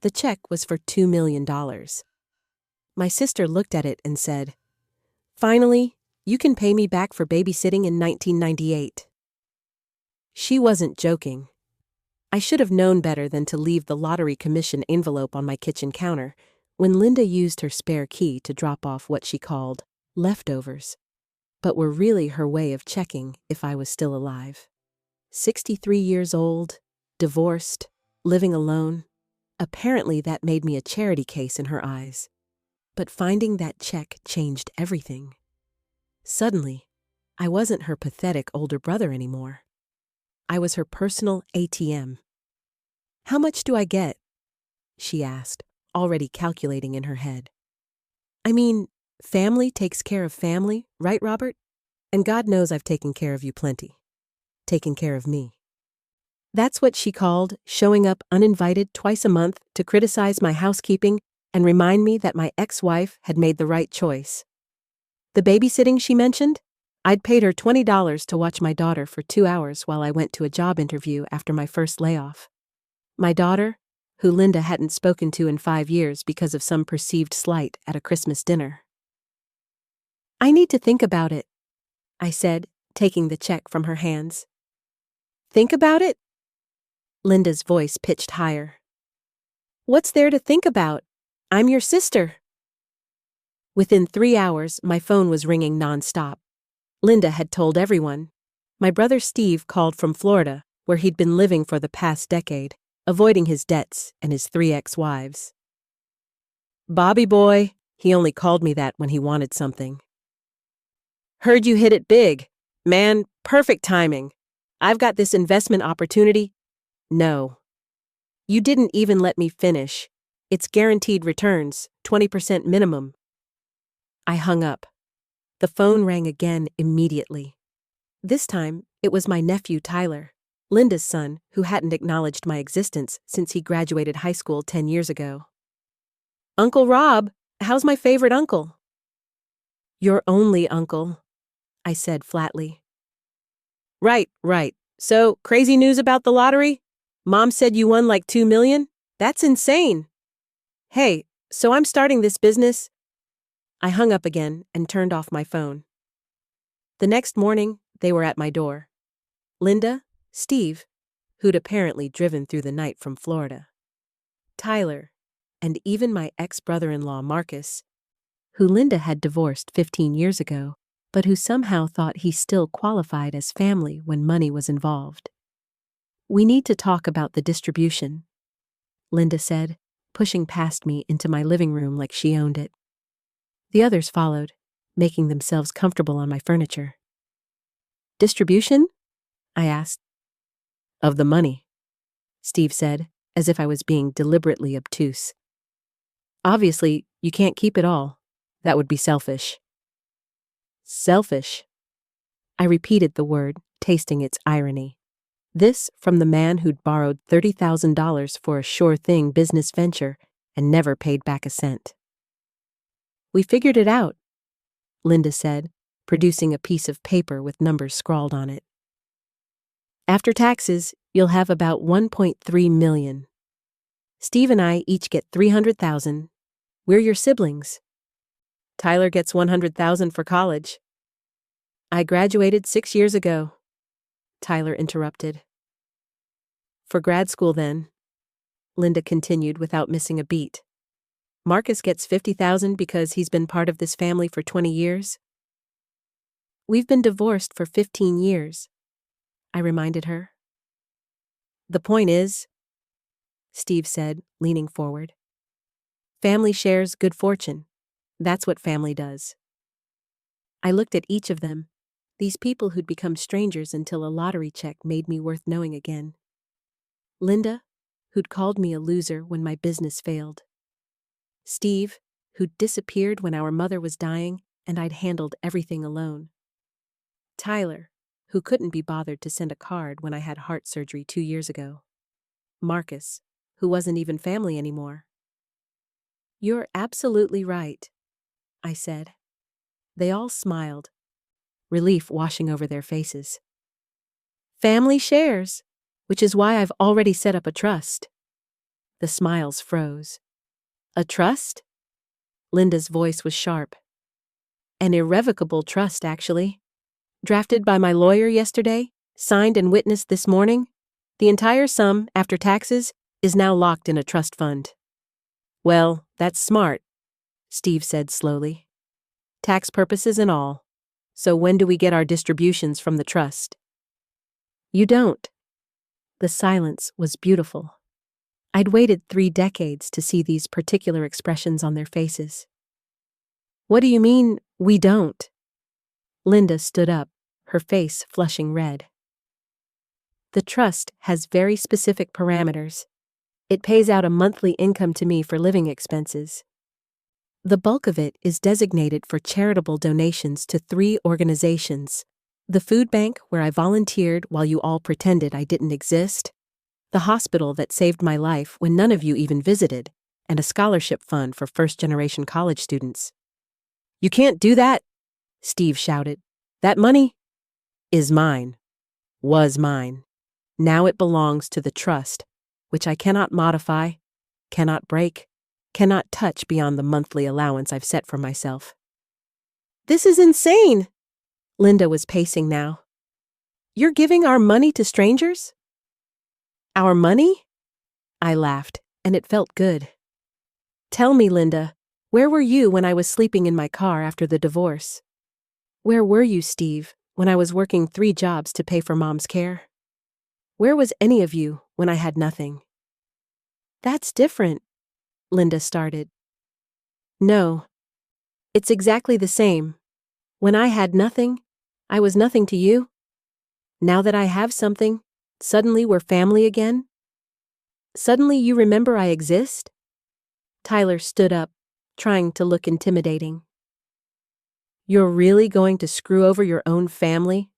The check was for $2 million. My sister looked at it and said, "Finally, you can pay me back for babysitting in 1998. She wasn't joking. I should have known better than to leave the lottery commission envelope on my kitchen counter when Linda used her spare key to drop off what she called leftovers, but were really her way of checking if I was still alive. 63 years old, divorced, living alone. Apparently that made me a charity case in her eyes. But finding that check changed everything. Suddenly, I wasn't her pathetic older brother anymore. I was her personal ATM. "How much do I get?" she asked, already calculating in her head. "I mean, family takes care of family, right, Robert? And God knows I've taken care of you plenty. Taken care of me." That's what she called showing up uninvited twice a month to criticize my housekeeping and remind me that my ex-wife had made the right choice. The babysitting she mentioned? I'd paid her $20 to watch my daughter for 2 hours while I went to a job interview after my first layoff. My daughter, who Linda hadn't spoken to in 5 years because of some perceived slight at a Christmas dinner. "I need to think about it," I said, taking the check from her hands. "Think about it?" Linda's voice pitched higher. "What's there to think about? I'm your sister." Within 3 hours, my phone was ringing nonstop. Linda had told everyone. My brother Steve called from Florida, where he'd been living for the past decade, avoiding his debts and his 3 ex-wives. "Bobby boy," he only called me that when he wanted something. "Heard you hit it big. Man, perfect timing. I've got this investment opportunity." "No. You didn't even let me finish. It's guaranteed returns, 20% minimum." I hung up. The phone rang again immediately. This time, it was my nephew Tyler, Linda's son, who hadn't acknowledged my existence since he graduated high school 10 years ago. "Uncle Rob, how's my favorite uncle?" "Your only uncle," I said flatly. Right. So, crazy news about the lottery? Mom said you won like $2 million? That's insane. Hey, so I'm starting this business." I hung up again and turned off my phone. The next morning, they were at my door. Linda, Steve, who'd apparently driven through the night from Florida, Tyler, and even my ex-brother-in-law Marcus, who Linda had divorced 15 years ago, but who somehow thought he still qualified as family when money was involved. "We need to talk about the distribution," Linda said, pushing past me into my living room like she owned it. The others followed, making themselves comfortable on my furniture. "Distribution?" I asked. "Of the money," Steve said, as if I was being deliberately obtuse. "Obviously, you can't keep it all. That would be selfish." "Selfish?" I repeated the word, tasting its irony. This from the man who'd borrowed $30,000 for a sure-thing business venture and never paid back a cent. "We figured it out," Linda said, producing a piece of paper with numbers scrawled on it. "After taxes, you'll have about $1.3 million. Steve and I each get $300,000. We're your siblings. Tyler gets $100,000 for college." "I graduated 6 years ago," Tyler interrupted. "For grad school then," Linda continued without missing a beat. "Marcus gets $50,000 because he's been part of this family for 20 years. We've been divorced for 15 years, I reminded her. "The point is," Steve said, leaning forward, "family shares good fortune. That's what family does." I looked at each of them, these people who'd become strangers until a lottery check made me worth knowing again. Linda, who'd called me a loser when my business failed. Steve, who'd disappeared when our mother was dying and I'd handled everything alone. Tyler, who couldn't be bothered to send a card when I had heart surgery 2 years ago. Marcus, who wasn't even family anymore. "You're absolutely right," I said. They all smiled, relief washing over their faces. "Family shares, which is why I've already set up a trust." The smiles froze. A trust? Linda's voice was sharp. An irrevocable trust, actually. Drafted by my lawyer yesterday, signed and witnessed this morning. The entire sum, after taxes, is now locked in a trust fund. Well, that's smart, Steve said slowly. Tax purposes and all. So when do we get our distributions from the trust? You don't. The silence was beautiful. I'd waited 3 decades to see these particular expressions on their faces. What do you mean, we don't? Linda stood up, her face flushing red. The trust has very specific parameters. It pays out a monthly income to me for living expenses. The bulk of it is designated for charitable donations to 3 organizations: the food bank where I volunteered while you all pretended I didn't exist, the hospital that saved my life when none of you even visited, and a scholarship fund for first-generation college students. You can't do that, Steve shouted. That money is mine. Was mine. Now it belongs to the trust, which I cannot modify, cannot break, cannot touch beyond the monthly allowance I've set for myself. This is insane! Linda was pacing now. You're giving our money to strangers? Our money? I laughed, and it felt good. Tell me, Linda, where were you when I was sleeping in my car after the divorce? Where were you, Steve, when I was working 3 jobs to pay for Mom's care? Where was any of you when I had nothing? That's different, Linda started. No, it's exactly the same. When I had nothing, I was nothing to you. Now that I have something, suddenly we're family again? Suddenly you remember I exist? Tyler stood up, trying to look intimidating. You're really going to screw over your own family?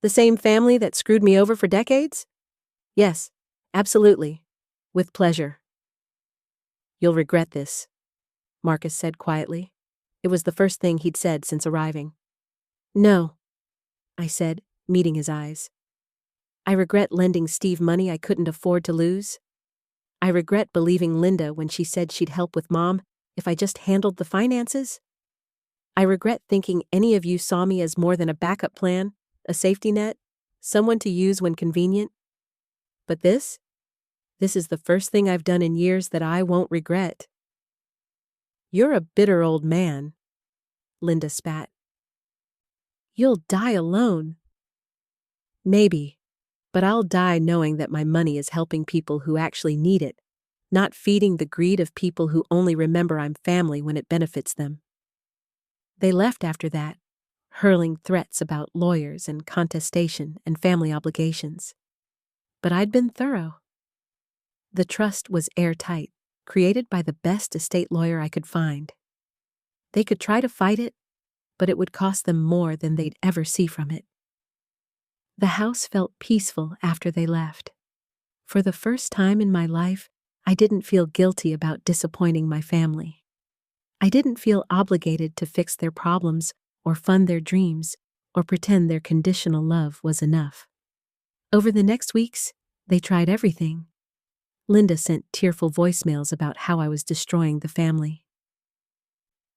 The same family that screwed me over for decades? Yes, absolutely. With pleasure. You'll regret this, Marcus said quietly. It was the first thing he'd said since arriving. No, I said, meeting his eyes. I regret lending Steve money I couldn't afford to lose. I regret believing Linda when she said she'd help with Mom if I just handled the finances. I regret thinking any of you saw me as more than a backup plan, a safety net, someone to use when convenient. But this is the first thing I've done in years that I won't regret. You're a bitter old man, Linda spat. You'll die alone. Maybe, but I'll die knowing that my money is helping people who actually need it, not feeding the greed of people who only remember I'm family when it benefits them. They left after that, hurling threats about lawyers and contestation and family obligations. But I'd been thorough. The trust was airtight, created by the best estate lawyer I could find. They could try to fight it, but it would cost them more than they'd ever see from it. The house felt peaceful after they left. For the first time in my life, I didn't feel guilty about disappointing my family. I didn't feel obligated to fix their problems or fund their dreams or pretend their conditional love was enough. Over the next weeks, they tried everything. Linda sent tearful voicemails about how I was destroying the family.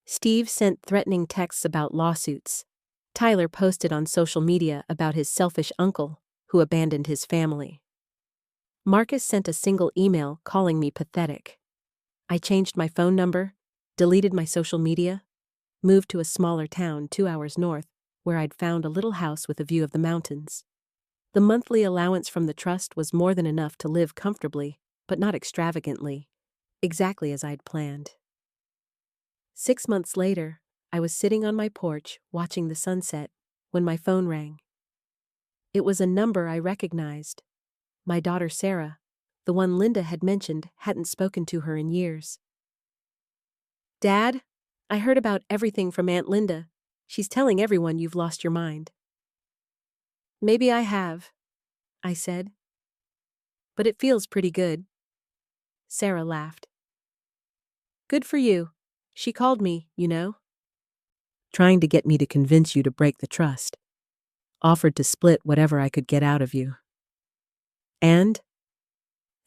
Steve sent threatening texts about lawsuits. Tyler posted on social media about his selfish uncle who abandoned his family. Marcus sent a single email calling me pathetic. I changed my phone number, deleted my social media, moved to a smaller town 2 hours north where I'd found a little house with a view of the mountains. The monthly allowance from the trust was more than enough to live comfortably, but not extravagantly, exactly as I'd planned. 6 months later, I was sitting on my porch watching the sunset when my phone rang. It was a number I recognized. My daughter Sarah, the one Linda had mentioned hadn't spoken to her in years. Dad, I heard about everything from Aunt Linda. She's telling everyone you've lost your mind. Maybe I have, I said. But it feels pretty good. Sarah laughed. Good for you. She called me, you know. Trying to get me to convince you to break the trust. Offered to split whatever I could get out of you. And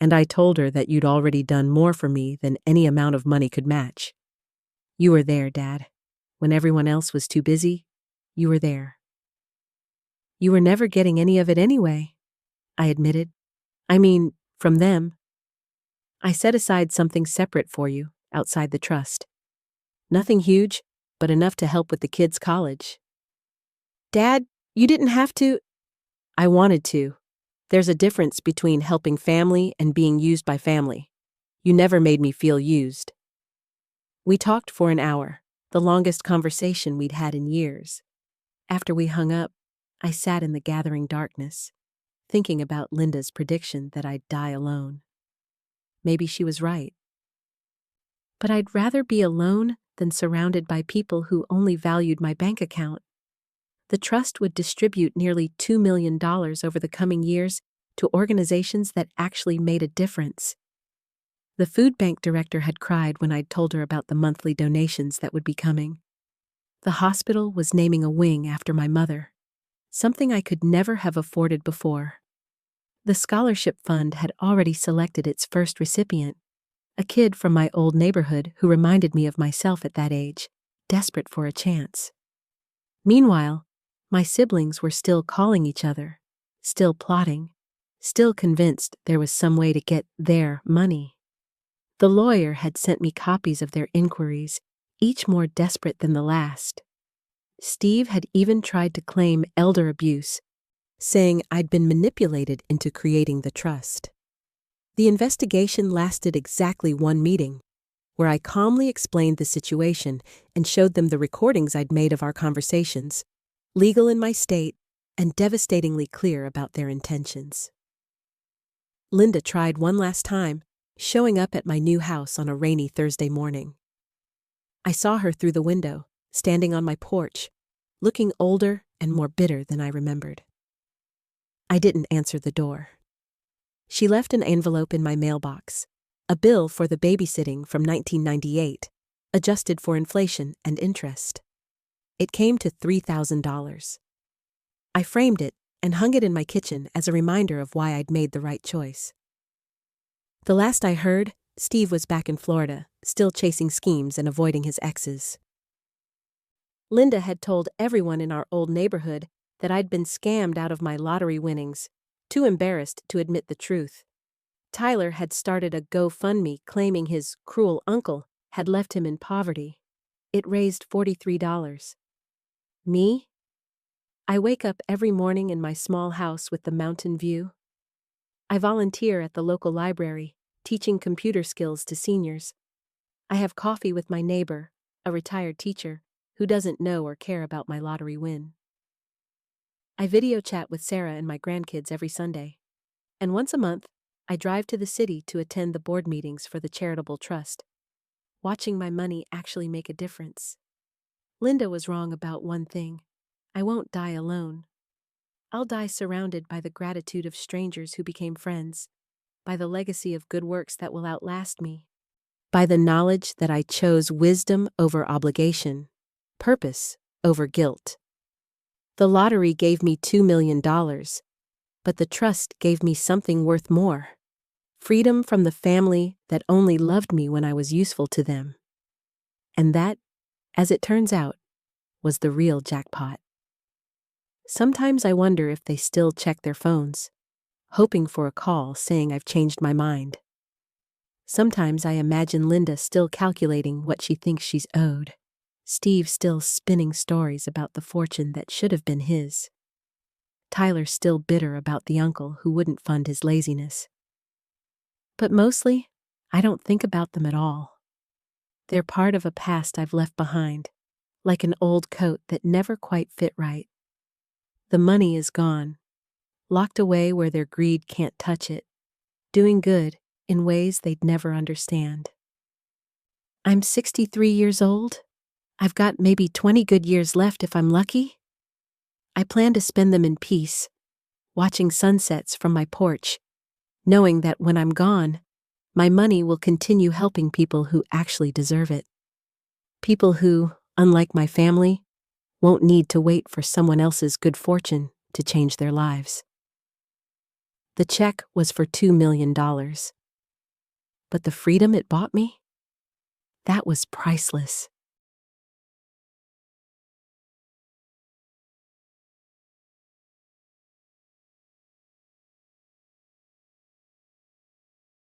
And I told her that you'd already done more for me than any amount of money could match. You were there, Dad. When everyone else was too busy, you were there. You were never getting any of it anyway, I admitted. I mean, from them. I set aside something separate for you, outside the trust. Nothing huge, but enough to help with the kids' college. Dad, you didn't have to. I wanted to. There's a difference between helping family and being used by family. You never made me feel used. We talked for an hour, the longest conversation we'd had in years. After we hung up, I sat in the gathering darkness, thinking about Linda's prediction that I'd die alone. Maybe she was right. But I'd rather be alone than surrounded by people who only valued my bank account. The trust would distribute nearly $2 million over the coming years to organizations that actually made a difference. The food bank director had cried when I'd told her about the monthly donations that would be coming. The hospital was naming a wing after my mother, something I could never have afforded before. The scholarship fund had already selected its first recipient, a kid from my old neighborhood who reminded me of myself at that age, desperate for a chance. Meanwhile, my siblings were still calling each other, still plotting, still convinced there was some way to get their money. The lawyer had sent me copies of their inquiries, each more desperate than the last. Steve had even tried to claim elder abuse, saying I'd been manipulated into creating the trust. The investigation lasted exactly one meeting, where I calmly explained the situation and showed them the recordings I'd made of our conversations, legal in my state and devastatingly clear about their intentions. Linda tried one last time, showing up at my new house on a rainy Thursday morning. I saw her through the window, standing on my porch, looking older and more bitter than I remembered. I didn't answer the door. She left an envelope in my mailbox, a bill for the babysitting from 1998, adjusted for inflation and interest. It came to $3,000. I framed it and hung it in my kitchen as a reminder of why I'd made the right choice. The last I heard, Steve was back in Florida, still chasing schemes and avoiding his exes. Linda had told everyone in our old neighborhood that I'd been scammed out of my lottery winnings, too embarrassed to admit the truth. Tyler had started a GoFundMe claiming his cruel uncle had left him in poverty. It raised $43. Me? I wake up every morning in my small house with the mountain view. I volunteer at the local library, teaching computer skills to seniors. I have coffee with my neighbor, a retired teacher, who doesn't know or care about my lottery win. I video chat with Sarah and my grandkids every Sunday. And once a month, I drive to the city to attend the board meetings for the charitable trust, watching my money actually make a difference. Linda was wrong about one thing. I won't die alone. I'll die surrounded by the gratitude of strangers who became friends, by the legacy of good works that will outlast me, by the knowledge that I chose wisdom over obligation, purpose over guilt. The lottery gave me $2 million, but the trust gave me something worth more: freedom from the family that only loved me when I was useful to them. And that, as it turns out, was the real jackpot. Sometimes I wonder if they still check their phones, hoping for a call saying I've changed my mind. Sometimes I imagine Linda still calculating what she thinks she's owed, Steve still spinning stories about the fortune that should have been his, Tyler still bitter about the uncle who wouldn't fund his laziness. But mostly, I don't think about them at all. They're part of a past I've left behind, like an old coat that never quite fit right. The money is gone, locked away where their greed can't touch it, doing good in ways they'd never understand. I'm 63 years old. I've got maybe 20 good years left if I'm lucky. I plan to spend them in peace, watching sunsets from my porch, knowing that when I'm gone, my money will continue helping people who actually deserve it. People who, unlike my family, won't need to wait for someone else's good fortune to change their lives. The check was for $2 million. But the freedom it bought me? That was priceless.